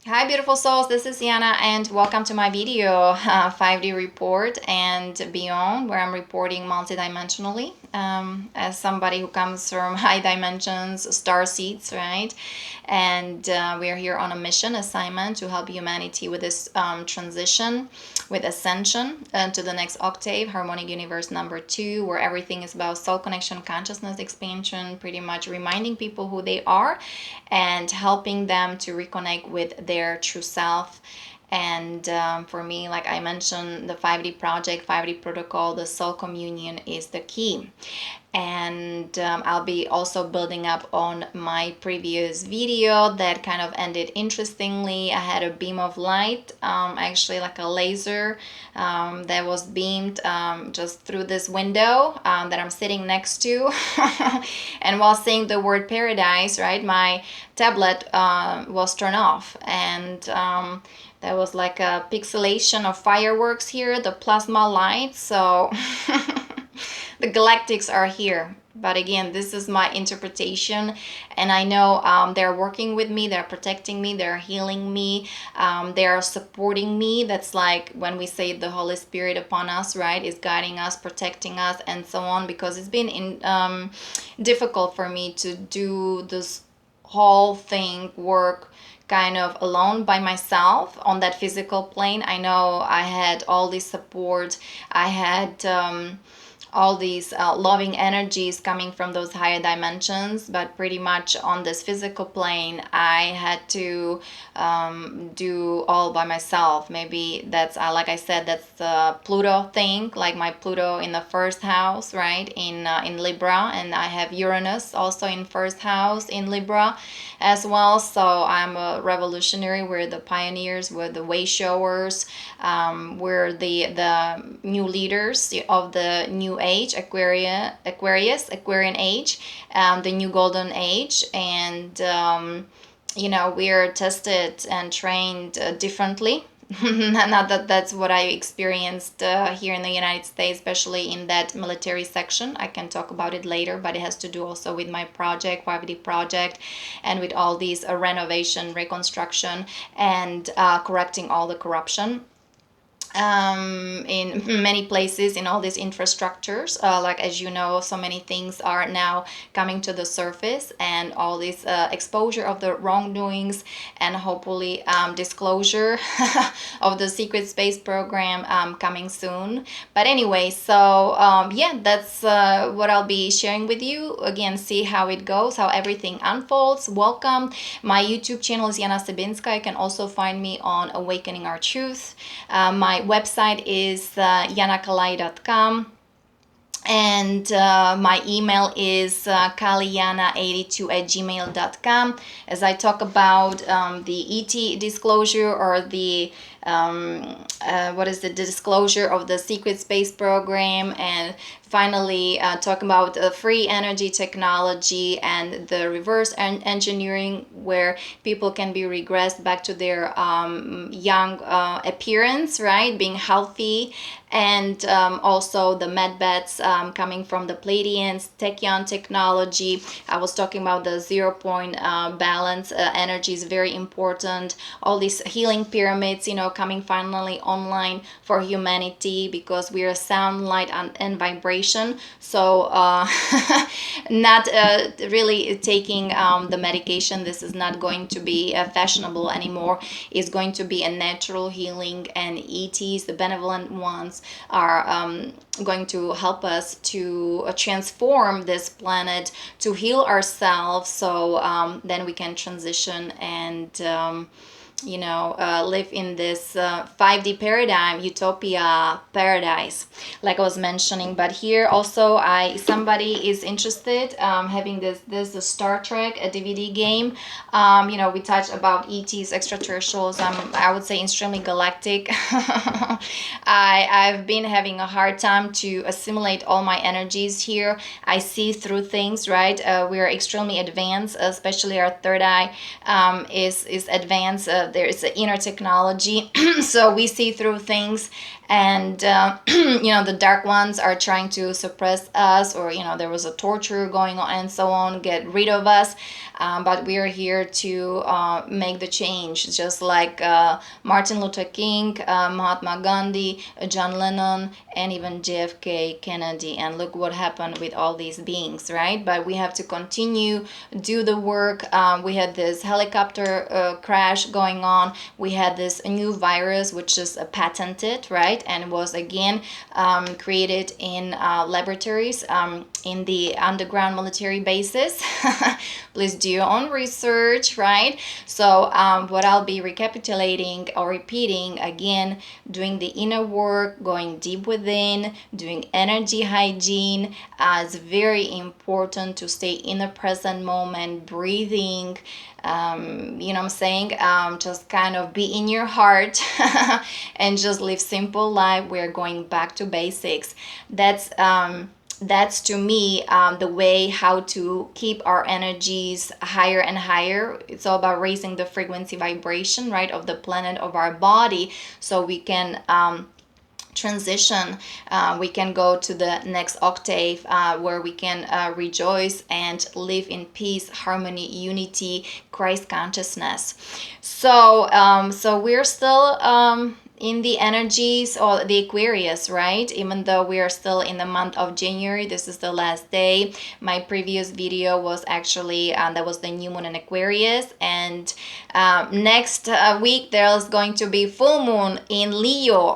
Hi beautiful souls, this is Yana and welcome to my video 5D report and beyond, where I'm reporting multidimensionally as somebody who comes from high dimensions, star seeds, right? And we are here on a mission assignment to help humanity with this transition, with ascension to the next octave, harmonic universe number 2, where everything is about soul connection, consciousness expansion, pretty much reminding people who they are and helping them to reconnect with their true self. And for me, like I mentioned, the 5D project, 5D protocol, the soul communion is the key. And I'll be also building up on my previous video that kind of ended interestingly. I had a beam of light, actually like a laser, that was beamed just through this window that I'm sitting next to. And while saying the word paradise, right, my tablet was turned off, and there was like a pixelation of fireworks here, the plasma light. So the galactics are here. But again, this is my interpretation, and I know they're working with me, they're protecting me, they're healing me, they're supporting me. That's like when we say the Holy Spirit upon us, right, is guiding us, protecting us, and so on, because it's been difficult for me to do this whole thing, work kind of alone by myself on that physical plane. I know I had all this support, I had all these loving energies coming from those higher dimensions, but pretty much on this physical plane I had to do all by myself. Maybe that's like I said, that's the Pluto thing, like my Pluto in the first house, right, in Libra, and I have Uranus also in first house in Libra as well. So I'm a revolutionary. We're the pioneers, we're the way showers, we're the new leaders of the new age, Aquarian age, the new golden age. And we're tested and trained differently. Not that that's what I experienced here in the United States, especially in that military section. I can talk about it later, but it has to do also with my project, 5D project, and with all these renovation, reconstruction, and correcting all the corruption in many places in all these infrastructures. Like, as you know, so many things are now coming to the surface, and all this exposure of the wrongdoings, and hopefully disclosure of the secret space program coming soon. But anyway, so yeah, that's what I'll be sharing with you. Again, see how it goes, how everything unfolds. Welcome. My YouTube channel is Yana Sabinska. You can also find me on Awakening Our Truth. My website is yanakalai.com, and my email is kaliyana82@gmail.com. As I talk about the ET disclosure, or the what is the disclosure of the secret space program, and finally talk about free energy technology and the reverse engineering, where people can be regressed back to their young appearance, right, being healthy. And also the medbeds coming from the Pleiadians, Tachyon technology. I was talking about the 0 point balance energy is very important. All these healing pyramids, coming finally online for humanity, because we are sound, light, and vibration. So not really taking the medication. This is not going to be fashionable anymore. It's going to be a natural healing, and ETs, the benevolent ones, are going to help us to transform this planet, to heal ourselves, so then we can transition and live in this 5D paradigm, utopia, paradise, like I was mentioning. But here also, somebody is interested having this Star Trek, a DVD game. We touch about ETs, extraterrestrials. I would say extremely galactic. I've been having a hard time to assimilate all my energies here. I see through things, right? We are extremely advanced, especially our third eye is advanced. There is an inner technology, so we see through things, and the dark ones are trying to suppress us, or there was a torture going on and so on, get rid of us. But we are here to make the change, just like Martin Luther King, Mahatma Gandhi, John Lennon, and even JFK Kennedy. And look what happened with all these beings, right? But we have to continue, do the work. We had this helicopter crash going on. We had this new virus, which is patented, right? And was again created in laboratories in the underground military bases. Please do your own research, right? So what I'll be recapitulating or repeating again, doing the inner work, going deep within, doing energy hygiene. It's very important to stay in the present moment, breathing, you know what I'm saying? Just kind of be in your heart and just live simple life. We're going back to basics. That's to me the way how to keep our energies higher and higher. It's all about raising the frequency vibration, right, of the planet, of our body, so we can transition. We can go to the next octave where we can rejoice and live in peace, harmony, unity, Christ consciousness. So we're still in the energies or the Aquarius, right? Even though we are still in the month of January, this is the last day. My previous video was actually that was the new moon in Aquarius, and next week there's going to be full moon in Leo.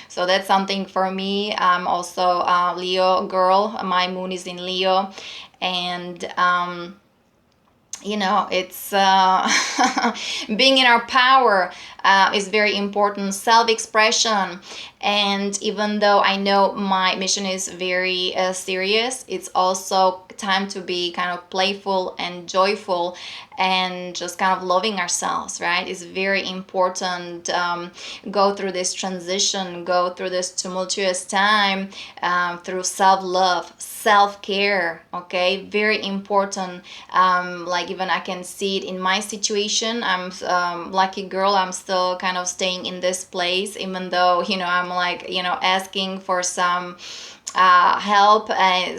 So that's something for me. I'm also a Leo girl. My moon is in Leo, and it's being in our power is very important. Self-expression. And even though I know my mission is very serious, it's also time to be kind of playful and joyful and just kind of loving ourselves, right? It's very important. Go through this transition, go through this tumultuous time through self-love, self-care, okay? Very important. Like even I can see it in my situation. I'm lucky girl. I'm still kind of staying in this place, even though, I'm like, asking for some help.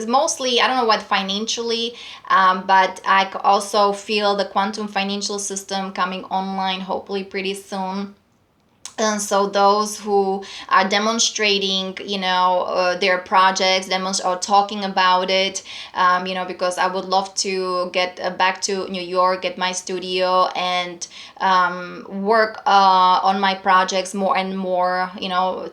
Mostly, I don't know what financially, but I also feel the quantum financial system coming online hopefully pretty soon. And so those who are demonstrating, their projects, or talking about it, because I would love to get back to New York, get my studio, and work on my projects more and more,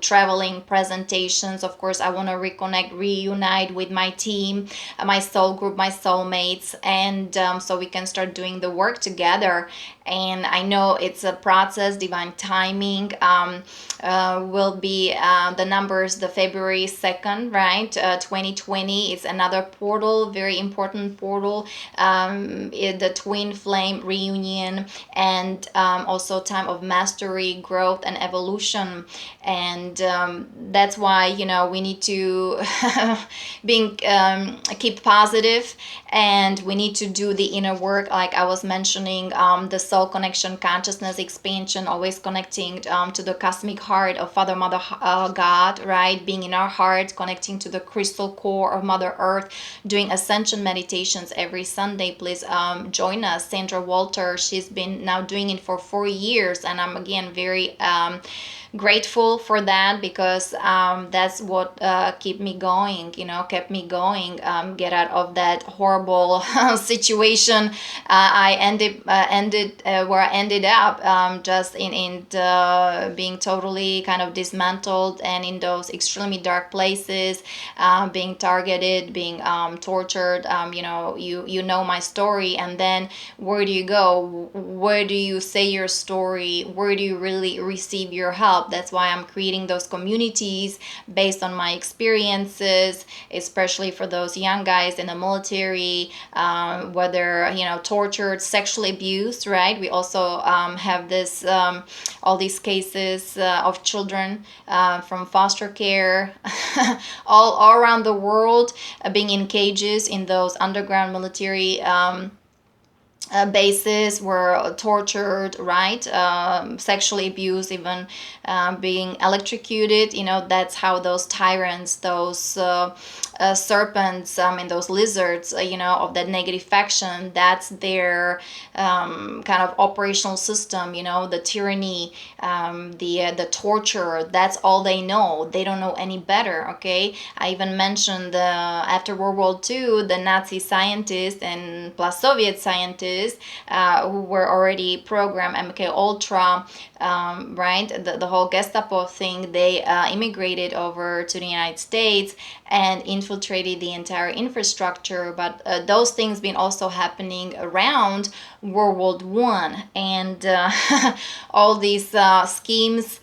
traveling, presentations. Of course, I want to reconnect, reunite with my team, my soul group, my soulmates, and so we can start doing the work together. And I know it's a process, divine timing. Will be the numbers, the February 2nd, right? 2020 is another portal, very important portal, the twin flame reunion, and also time of mastery, growth, and evolution. And that's why, we need to keep positive, and we need to do the inner work, like I was mentioning, the soul connection, consciousness expansion, always connecting to the cosmic heart of Father, Mother, God, right? Being in our heart, connecting to the crystal core of Mother Earth, doing ascension meditations every Sunday. Please join us. Sandra Walter, she's been now doing it for 4 years, and I'm again very grateful for that, because that's what kept me going, get out of that horrible situation I ended where I ended up, just in being totally kind of dismantled, and in those extremely dark places, being targeted, being tortured. You know my story. And then where do you go? Where do you say your story? Where do you really receive your help? That's why I'm creating those communities based on my experiences, especially for those young guys in the military, whether tortured, sexually abused, right? We also have this all these cases of children from foster care all around the world, being in cages in those underground military bases were tortured, right? Sexually abused, even being electrocuted. That's how those tyrants, those serpents, and those lizards, of that negative faction, that's their kind of operational system. The tyranny, the torture. That's all they know. They don't know any better. Okay, I even mentioned after World War II, the Nazi scientists and plus Soviet scientists who were already programmed MK Ultra, right? The whole Gestapo thing. They immigrated over to the United States and infiltrated the entire infrastructure. But those things been also happening around World War One, and all these schemes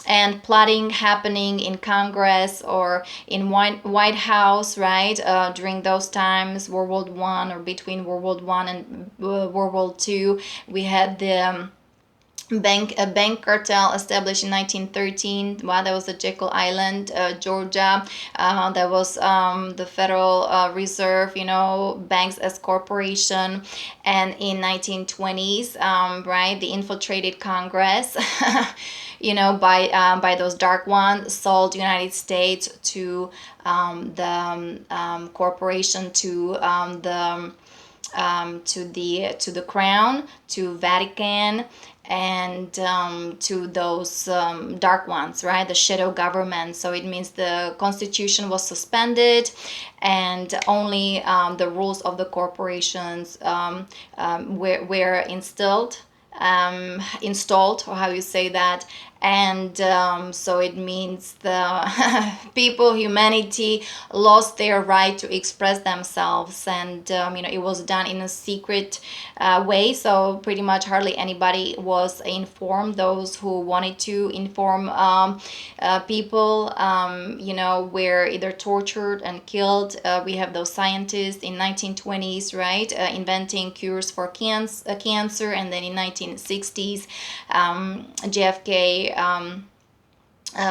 and plotting happening in Congress or in White House, right? During those times, World War One, or between World War One and World War Two, we had the a bank cartel established in 1913. Well, that was the Jekyll Island, Georgia. That was the Federal Reserve, banks as corporation. And in 1920s, right, the infiltrated Congress, by those dark ones, sold United States to the corporation, to the crown, to Vatican, and to those dark ones, right? The shadow government. So it means the constitution was suspended, and only the rules of the corporations were installed, or how you say that. And so it means the people, humanity, lost their right to express themselves. And it was done in a secret way, so pretty much hardly anybody was informed. Those who wanted to inform people, were either tortured and killed. We have those scientists in 1920s, right, inventing cures for cancer. And then in 1960s, JFK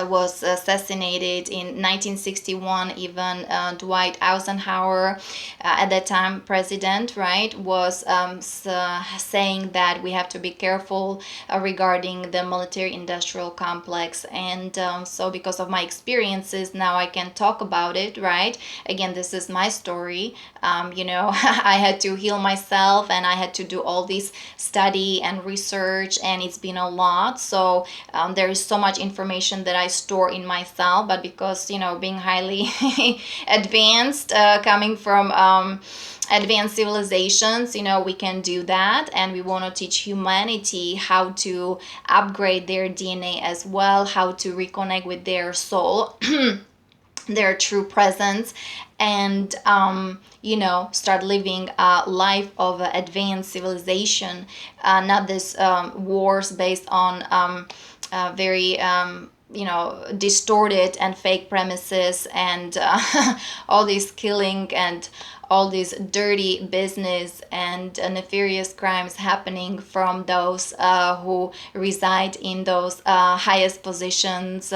was assassinated. In 1961, even Dwight Eisenhower, at that time president, right, was saying that we have to be careful regarding the military-industrial complex. And so because of my experiences, now I can talk about it, right? Again, this is my story. I had to heal myself, and I had to do all this study and research, and it's been a lot. So there is so much information that I store in myself, but because being highly advanced, coming from advanced civilizations, we can do that. And we want to teach humanity how to upgrade their DNA as well, how to reconnect with their soul, their true presence, and start living a life of advanced civilization, not this wars based on very distorted and fake premises, and all this killing and all this dirty business and nefarious crimes happening from those who reside in those highest positions,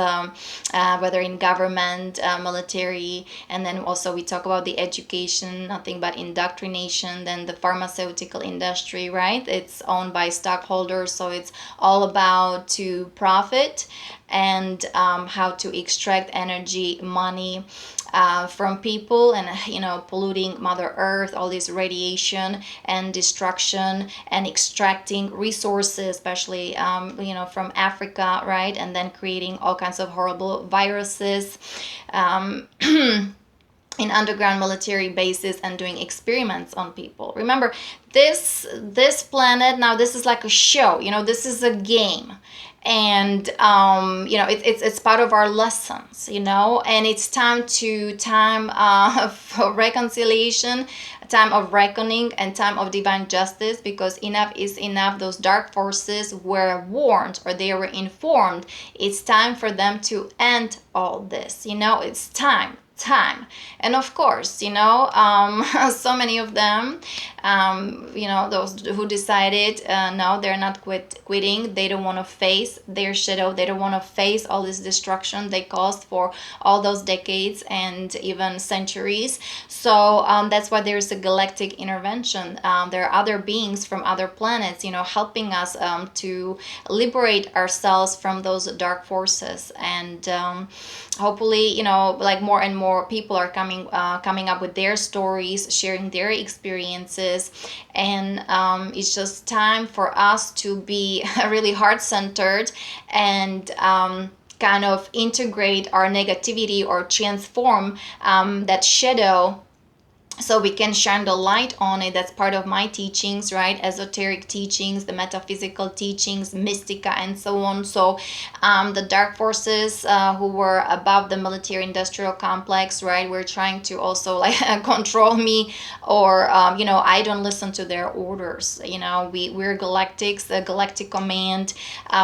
whether in government, military. And then also we talk about the education, nothing but indoctrination. Then the pharmaceutical industry, right? It's owned by stockholders, so it's all about to profit, and how to extract energy, money from people, and polluting Mother Earth, all this radiation and destruction, and extracting resources, especially from Africa, right? And then creating all kinds of horrible viruses in underground military bases, and doing experiments on people. Remember, this planet now, this is like a show. This is a game. And it's part of our lessons, and it's time for reconciliation, time of reckoning, and time of divine justice, because enough is enough. Those dark forces were warned, or they were informed. It's time for them to end all this. It's time time. And of course, so many of them, those who decided, no, they're not quitting. They don't want to face their shadow. They don't want to face all this destruction they caused for all those decades and even centuries. So that's why there's a galactic intervention. There are other beings from other planets, helping us to liberate ourselves from those dark forces. And hopefully, like more and more people are coming up with their stories, sharing their experiences. And it's just time for us to be really heart-centered and kind of integrate our negativity or transform that shadow so we can shine the light on it. That's part of my teachings, right? Esoteric teachings, the metaphysical teachings, mystica, and so on. So the dark forces who were above the military industrial complex, right, were trying to also like control me, or I don't listen to their orders. We're galactics, a galactic command.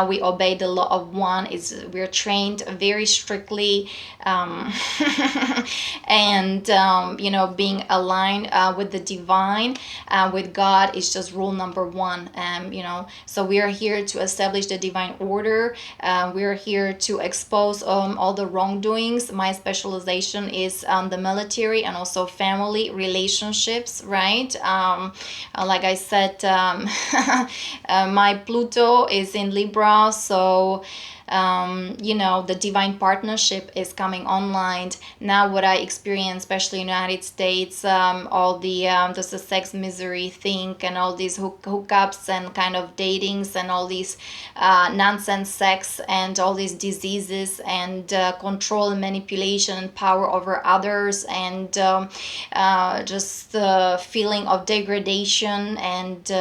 We obey the law of one. We're trained very strictly, and being aligned with the divine, with God, is just rule number one. So we are here to establish the divine order. We are here to expose all the wrongdoings. My specialization is the military and also family relationships, right? Like I said, my Pluto is in Libra, so the divine partnership is coming online now. What I experience, especially in the United States, all the sex misery thing and all these hookups and kind of datings and all these nonsense sex and all these diseases and control and manipulation and power over others, and just the feeling of degradation and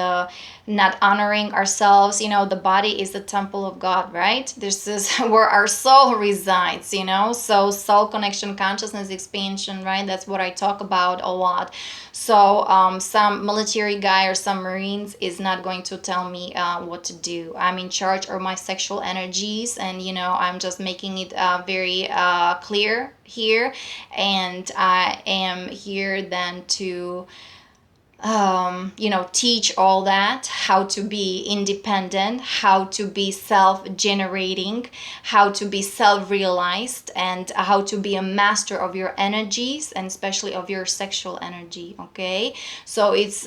not honoring ourselves. The body is the temple of God, right? This is where our soul resides, so soul connection, consciousness expansion, right? That's what I talk about a lot. So some military guy or some Marines is not going to tell me what to do. I'm in charge of my sexual energies, and I'm just making it very clear here, and I am here then to teach all that, how to be independent, how to be self-generating, how to be self-realized, and how to be a master of your energies, and especially of your sexual energy. Okay, so it's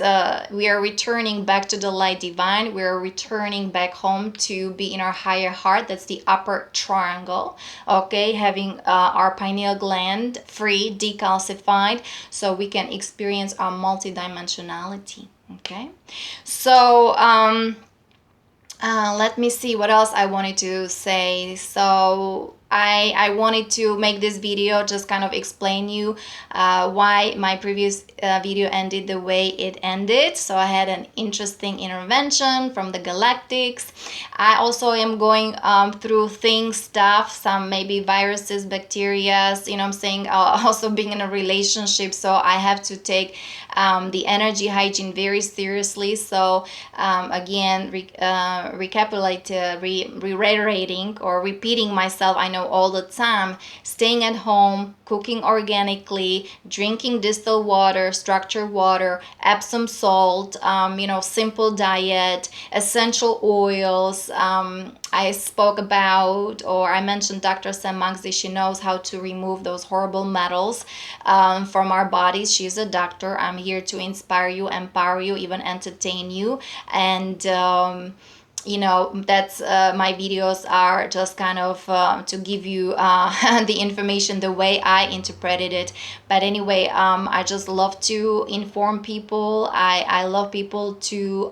we are returning back to the light divine. We are returning back home to be in our higher heart. That's the upper triangle. Okay, having our pineal gland free, decalcified, so we can experience our multidimensionality. Okay, so let me see what else I wanted to say. So I wanted to make this video just kind of explain you why my previous video ended the way it ended. So I had an interesting intervention from the galactics. I also am going through stuff, some maybe viruses, bacteria, I'm saying, also being in a relationship. So I have to take the energy hygiene very seriously. So again, reiterating or repeating myself, I know all the time, staying at home, cooking organically, drinking distilled water, structured water, Epsom salt, simple diet, essential oils. I spoke about, or I mentioned Dr. Sam Magzi. She knows how to remove those horrible metals from our bodies. She's a doctor. I'm here to inspire you, empower you, even entertain you. And that's my videos are just kind of to give you the information the way I interpreted it. But anyway, I just love to inform people. I love people to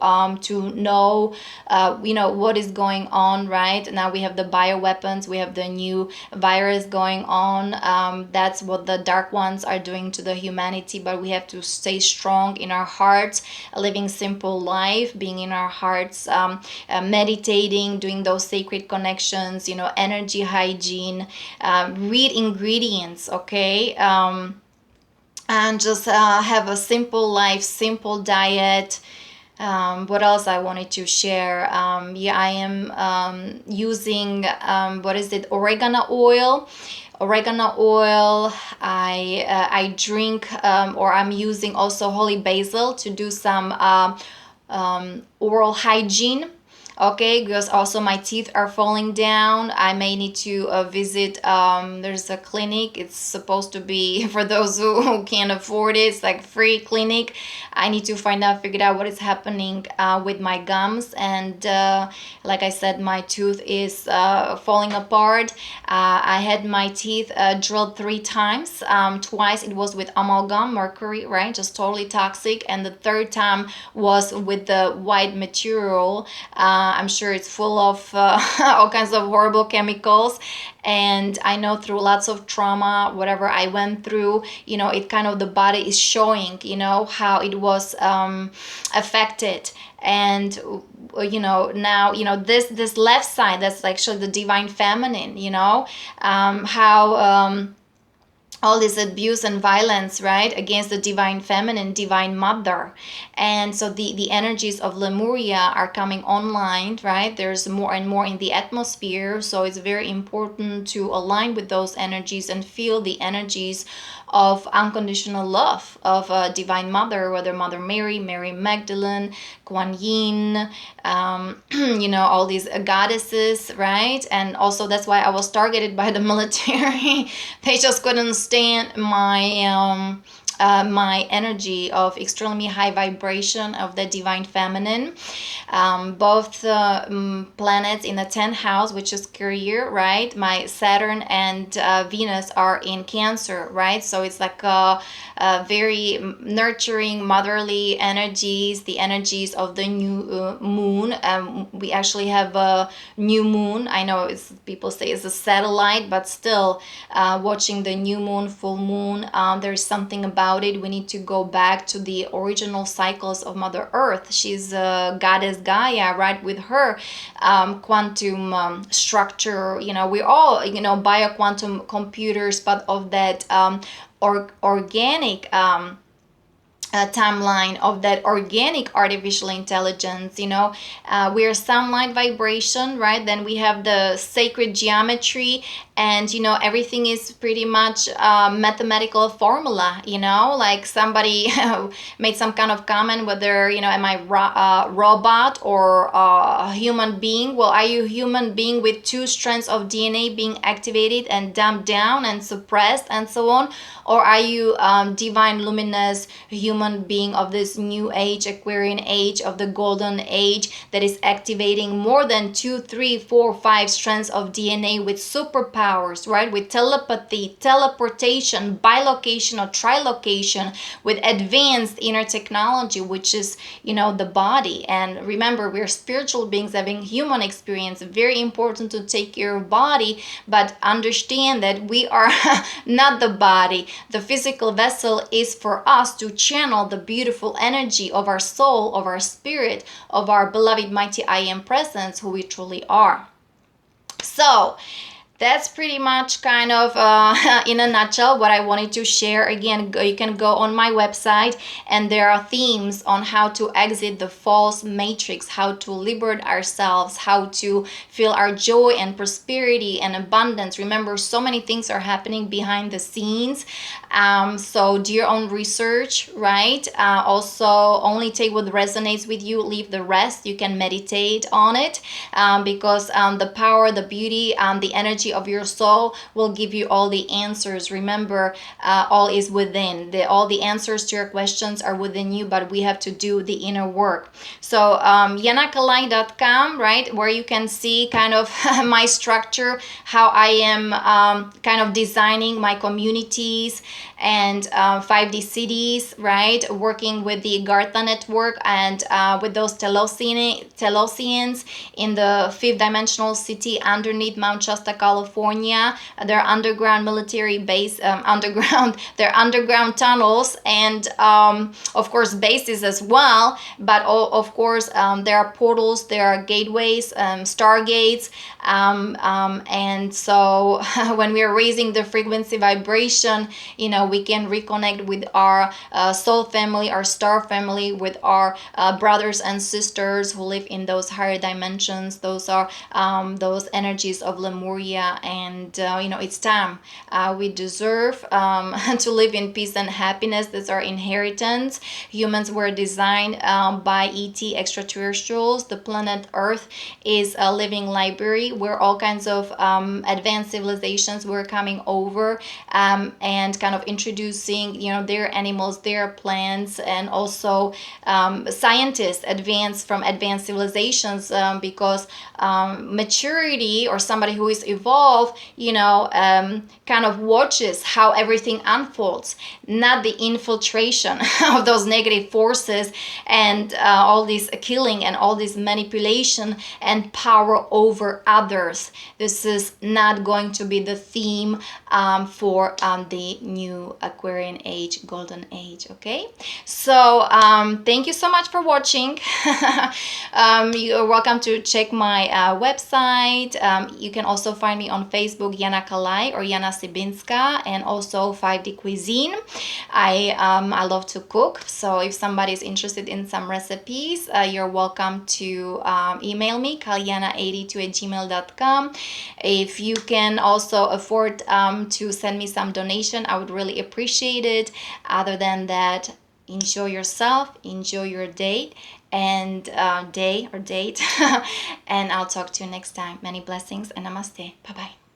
know what is going on. Right now we have the bioweapons, we have the new virus going on. That's what the dark ones are doing to the humanity, but we have to stay strong in our hearts, living simple life, being in our hearts, meditating, doing those sacred connections, energy hygiene, read ingredients, okay, and just have a simple life, simple diet, What else I wanted to share? Yeah, I am using what is it? Oregano oil. Oregano oil. I drink or I'm using also holy basil to do some oral hygiene. Okay, because also my teeth are falling down. I may need to visit. There's a clinic. It's supposed to be for those who can't afford it. It's like free clinic. I need to figure out what is happening with my gums. And like I said, my tooth is falling apart. I had my teeth drilled 3 times. Twice it was with amalgam, mercury, right? Just totally toxic. And the third time was with the white material. I'm sure it's full of all kinds of horrible chemicals. And I know through lots of trauma, whatever I went through, it kind of the body is showing, how it was affected. And now this left side, that's actually the divine feminine, how all this abuse and violence, right, against the divine feminine, divine mother. And so the energies of Lemuria are coming online, right? There's more and more in the atmosphere, so it's very important to align with those energies and feel the energies of unconditional love of divine mother, whether Mother Mary, Mary Magdalene, Kuan Yin, all these goddesses, right? And also that's why I was targeted by the military. They just couldn't stand my energy of extremely high vibration of the divine feminine. Both planets in the 10th house, which is career, right? My Saturn and Venus are in Cancer, right? So it's like a very nurturing, motherly energies, the energies of the new moon. We actually have a new moon. I know people say it's a satellite, but still watching the new moon, full moon, there's something about it. We need to go back to the original cycles of Mother Earth. She's goddess Gaia, right? With her quantum structure, we all, bioquantum computers, but of that organic timeline of that organic artificial intelligence. We are sunlight vibration, right? Then we have the sacred geometry, and everything is pretty much mathematical formula. Like somebody made some kind of comment whether am I robot or a human being. Well, are you a human being with 2 strands of DNA being activated and dumped down and suppressed and so on, or are you divine luminous human being of this new age, Aquarian age, of the golden age, that is activating more than 2, 3, 4, 5 strands of DNA with superpowers, right? With telepathy, teleportation, bilocation or trilocation, with advanced inner technology, which is the body. And remember, we're spiritual beings having human experience. Very important to take care of body, but understand that we are not the body. The physical vessel is for us to channel the beautiful energy of our soul, of our spirit, of our beloved mighty I Am presence, who we truly are. So that's pretty much kind of in a nutshell what I wanted to share. Again, you can go on my website, and there are themes on how to exit the false matrix, how to liberate ourselves, how to feel our joy and prosperity and abundance. Remember, so many things are happening behind the scenes. So do your own research, right? Also, only take what resonates with you, leave the rest. You can meditate on it, because the power, the beauty, the energy of your soul will give you all the answers. Remember, all is within. All the answers to your questions are within you, but we have to do the inner work. So yanakalai.com, right, where you can see kind of my structure, how I am kind of designing my communities and 5D cities, right, working with the Gartha network and with those Telosians in the 5th dimensional city underneath Mount Shasta, Colorado. California. There are underground military base, there are underground tunnels, and of course bases as well. But of course there are portals, there are gateways, stargates, and so when we are raising the frequency vibration, we can reconnect with our soul family, our star family, with our brothers and sisters who live in those higher dimensions. Those are those energies of Lemuria, and it's time. We deserve to live in peace and happiness. That's our inheritance. Humans were designed by ET extraterrestrials. The planet Earth is a living library where all kinds of advanced civilizations were coming over, and kind of introducing their animals, their plants, and also scientists advanced from advanced civilizations, because maturity, or somebody who is evolved, kind of watches how everything unfolds, not the infiltration of those negative forces, and all this killing and all this manipulation and power over others. This is not going to be the theme for the new Aquarian age, golden age. Okay, so thank you so much for watching. You're welcome to check my website. You can also find me on Facebook, Yana Kalai or Yana Sibinska, and also 5D Cuisine. I love to cook, so if somebody is interested in some recipes, you're welcome to email me, kalyana82@gmail.com. If you can also afford to send me some donation, I would really appreciate it. Other than that, enjoy yourself, enjoy your date, and date, and I'll talk to you next time. Many blessings and namaste. Bye bye.